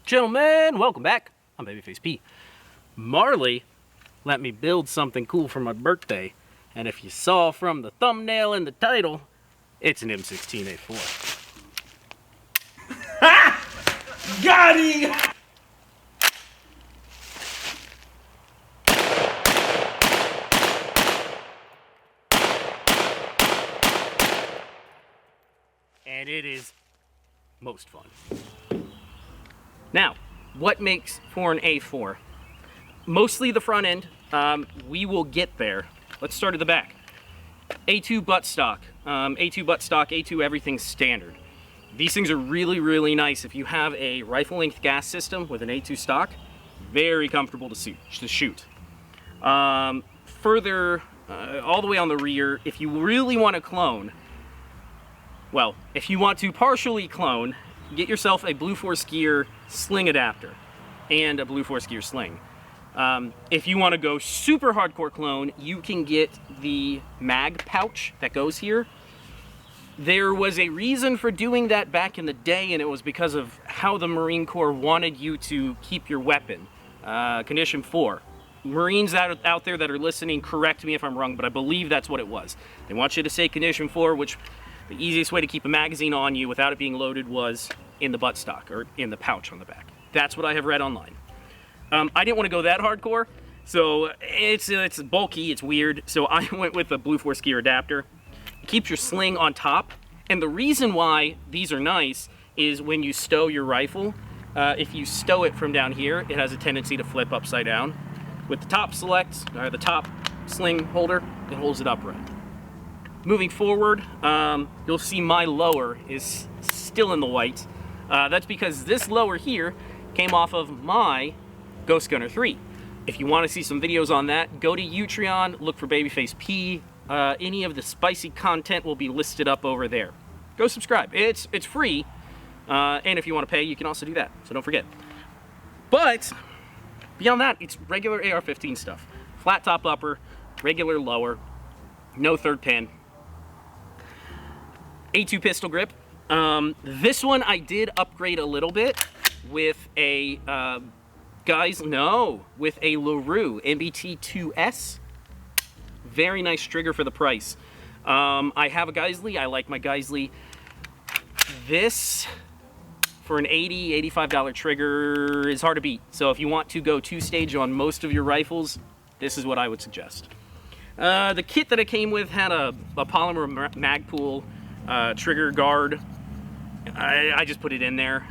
Gentlemen, welcome back. I'm Babyface P. Marley let me build something cool for my birthday, and if you saw from the thumbnail and the title, it's an M16a4. Got him! And it is most fun. Now, what makes for an A4? Mostly the front end. We will get there. Let's start at the back. A2 buttstock. A2 buttstock, A2 everything standard. These things are really, really nice. If you have a rifle length gas system with an A2 stock, very comfortable to shoot. Further, all the way on the rear, if you really want to clone, well, if you want to partially clone, get yourself a Blue Force Gear sling adapter and a Blue Force Gear sling. If you want to go super hardcore clone, you can get the mag pouch that goes here. There was a reason for doing that back in the day, and it was because of how the Marine Corps wanted you to keep your weapon. Condition 4. Marines out there that are listening, correct me if I'm wrong, but I believe that's what it was. They want you to say Condition 4, which the easiest way to keep a magazine on you without it being loaded was in the buttstock, or in the pouch on the back. That's what I have read online. I didn't want to go that hardcore, so it's bulky, it's weird, so I went with the Blue Force Gear adapter. It keeps your sling on top, and the reason why these are nice is when you stow your rifle, if you stow it from down here, it has a tendency to flip upside down. With the top select, or the top sling holder, it holds it upright. Moving forward, you'll see my lower is still in the white. That's because this lower here came off of my Ghost Gunner 3. If you want to see some videos on that, go to Utreon, look for Babyface P. Any of the spicy content will be listed up over there. Go subscribe. It's free, and if you want to pay, you can also do that, so don't forget. But beyond that, it's regular AR-15 stuff. Flat top upper, regular lower, no third pin. A2 pistol grip. This one I did upgrade a little bit with a, with a LaRue MBT2S. Very nice trigger for the price. I have a Geisley. I like my Geisley. This, for an $80, $85 trigger, is hard to beat. So if you want to go two-stage on most of your rifles, this is what I would suggest. The kit that it came with had a polymer Magpul trigger guard. I just put it in there.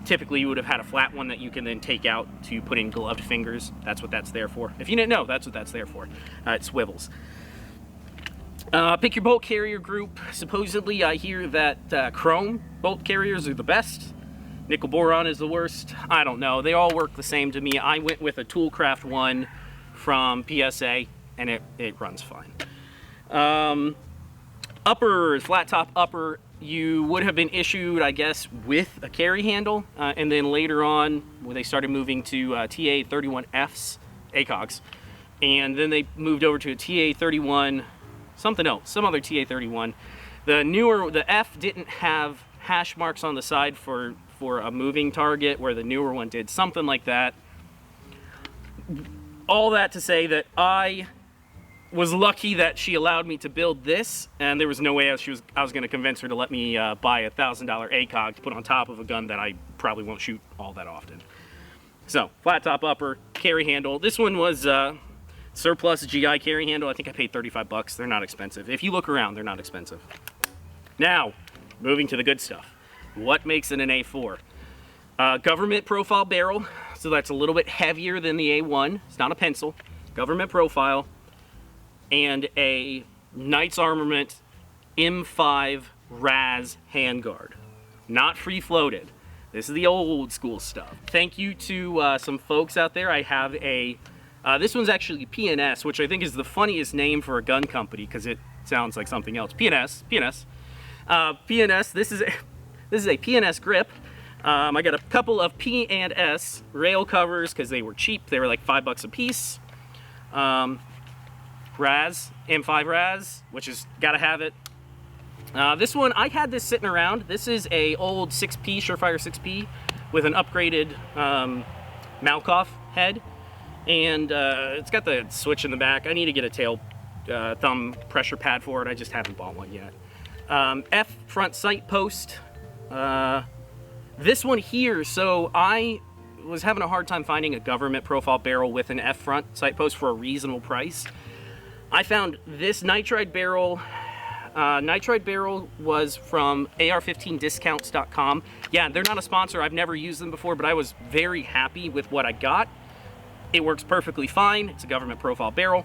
Typically you would have had a flat one that you can then take out to put in gloved fingers. That's what that's there for. If you didn't know, that's what that's there for. It swivels. Pick your bolt carrier group. Supposedly I hear that chrome bolt carriers are the best. Nickel boron is the worst. I don't know. They all work the same to me. I went with a Toolcraft one from PSA, and it runs fine. Upper, flat top upper, you would have been issued, I guess, with a carry handle, and then later on, when they started moving to TA-31Fs, ACOGs, and then they moved over to a TA-31, something else, some other TA-31. The F didn't have hash marks on the side for a moving target, where the newer one did, something like that. All that to say that I was lucky that she allowed me to build this, and there was no way I was going to convince her to let me buy a $1,000 ACOG to put on top of a gun that I probably won't shoot all that often. So, flat top upper, carry handle. This one was surplus GI carry handle. I think I paid 35 bucks. They're not expensive. If you look around, they're not expensive. Now, moving to the good stuff. What makes it an A4? Government profile barrel, so that's a little bit heavier than the A1. It's not a pencil. Government profile. And a Knights Armament M5 RAS handguard. Not free-floated. This is the old school stuff. Thank you to some folks out there. I have a, this one's actually PNS, which I think is the funniest name for a gun company because it sounds like something else. PNS. This is a PNS grip. I got a couple of P&S rail covers because they were cheap. They were like $5 a piece. RAS, M5 RAS, which is gotta have it. This one, I had this sitting around. This is a old 6P, Surefire 6P with an upgraded Malkoff head, and it's got the switch in the back. I need to get a tail thumb pressure pad for it. I just haven't bought one yet. F front sight post. This one here, so I was having a hard time finding a government profile barrel with an F front sight post for a reasonable price. I found this nitride barrel. Nitride barrel was from ar15discounts.com. Yeah, they're not a sponsor. I've never used them before, but I was very happy with what I got. It works perfectly fine. It's a government profile barrel.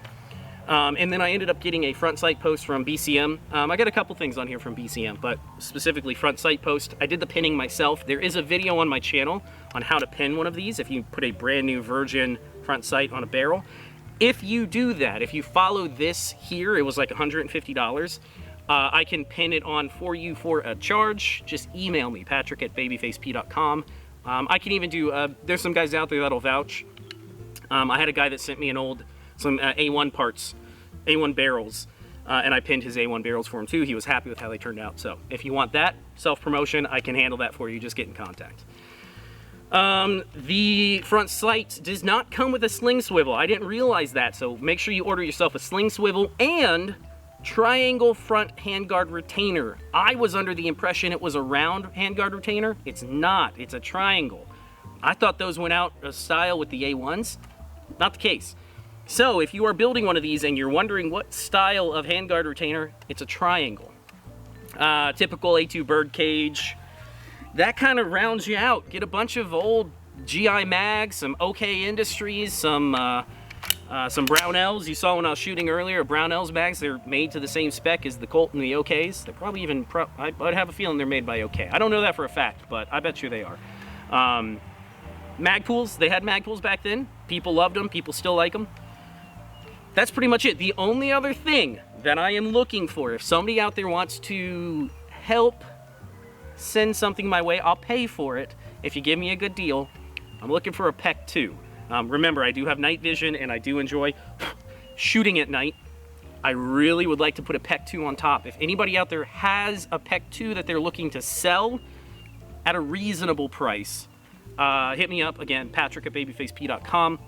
And then I ended up getting a front sight post from BCM. I got a couple things on here from BCM, but specifically front sight post. I did the pinning myself. There is a video on my channel on how to pin one of these if you put a brand new virgin front sight on a barrel. If you do that, if you follow this here, it was like $150. I can pin it on for you for a charge. Just email me, patrick@babyfaceP.com. I can even do, there's some guys out there that'll vouch. I had a guy that sent me some A1 parts, A1 barrels, and I pinned his A1 barrels for him too. He was happy with how they turned out. So if you want that self-promotion, I can handle that for you. Just get in contact. The front sight does not come with a sling swivel. I didn't realize that, so make sure you order yourself a sling swivel and triangle front handguard retainer. I was under the impression it was a round handguard retainer. It's not. It's a triangle. I thought those went out of style with the A1s. Not the case. So if you are building one of these and you're wondering what style of handguard retainer, it's a triangle. Typical A2 bird cage. That kind of rounds you out. Get a bunch of old GI mags, some OK Industries, some Brownells. You saw when I was shooting earlier, Brownells bags. They're made to the same spec as the Colt and the OKs. They're probably even, I'd have a feeling they're made by OK. I don't know that for a fact, but I bet you they are. Magpools, they had Magpools back then. People loved them, people still like them. That's pretty much it. The only other thing that I am looking for, if somebody out there wants to help send something my way, I'll pay for it if you give me a good deal. I'm looking for a PEC 2. Remember, I do have night vision and I do enjoy shooting at night. I really would like to put a PEC 2 on top. If anybody out there has a PEC 2 that they're looking to sell at a reasonable price, hit me up. Again, patrick@babyfaceP.com.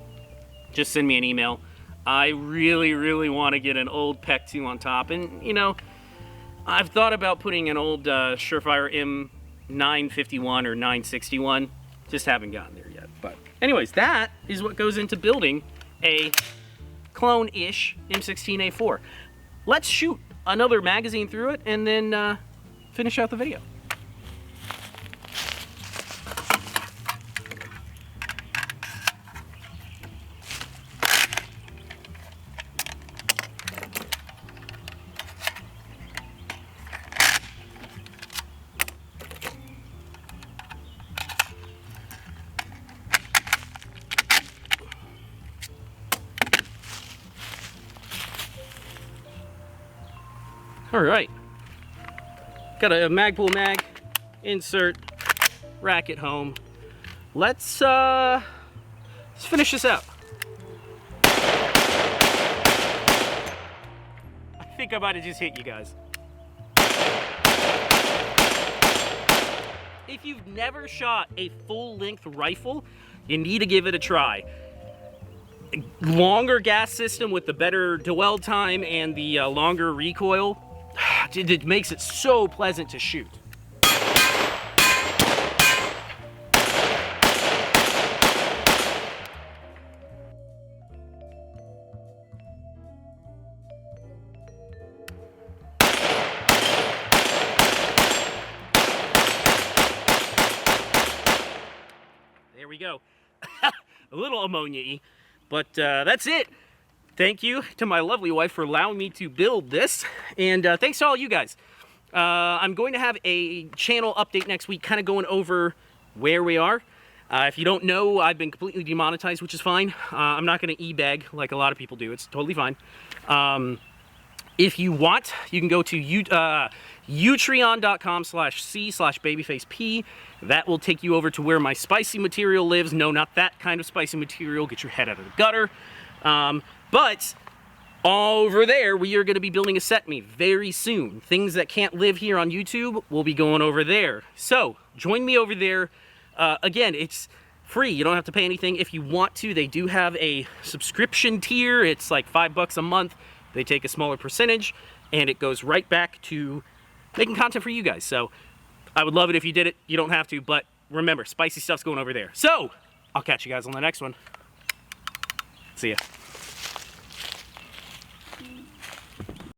Just send me an email. I really, really want to get an old PEC 2 on top. And, you know, I've thought about putting an old Surefire M951 or 961. Just haven't gotten there yet. But anyways, that is what goes into building a clone-ish M16a4. Let's shoot another magazine through it and then finish out the video. All right, got a Magpul mag, insert, rack at home. Let's finish this up. I think I might have just hit you guys. If you've never shot a full-length rifle, you need to give it a try. Longer gas system with the better dwell time and the longer recoil. It makes it so pleasant to shoot. There we go. A little ammonia-y, but that's it. Thank you to my lovely wife for allowing me to build this, and thanks to all you guys. I'm going to have a channel update next week, kind of going over where we are. If you don't know, I've been completely demonetized, which is fine. I'm not going to e-beg like a lot of people do. It's totally fine. If you want, you can go to utreon.com/c/babyfaceP. That will take you over to where my spicy material lives. No, not that kind of spicy material. Get your head out of the gutter. But over there, we are going to be building a set me very soon. Things that can't live here on YouTube will be going over there. So join me over there. Again, it's free. You don't have to pay anything. If you want to, they do have a subscription tier. It's like $5 a month. They take a smaller percentage, and it goes right back to making content for you guys. So I would love it if you did it. You don't have to, but remember, spicy stuff's going over there. So I'll catch you guys on the next one. See ya.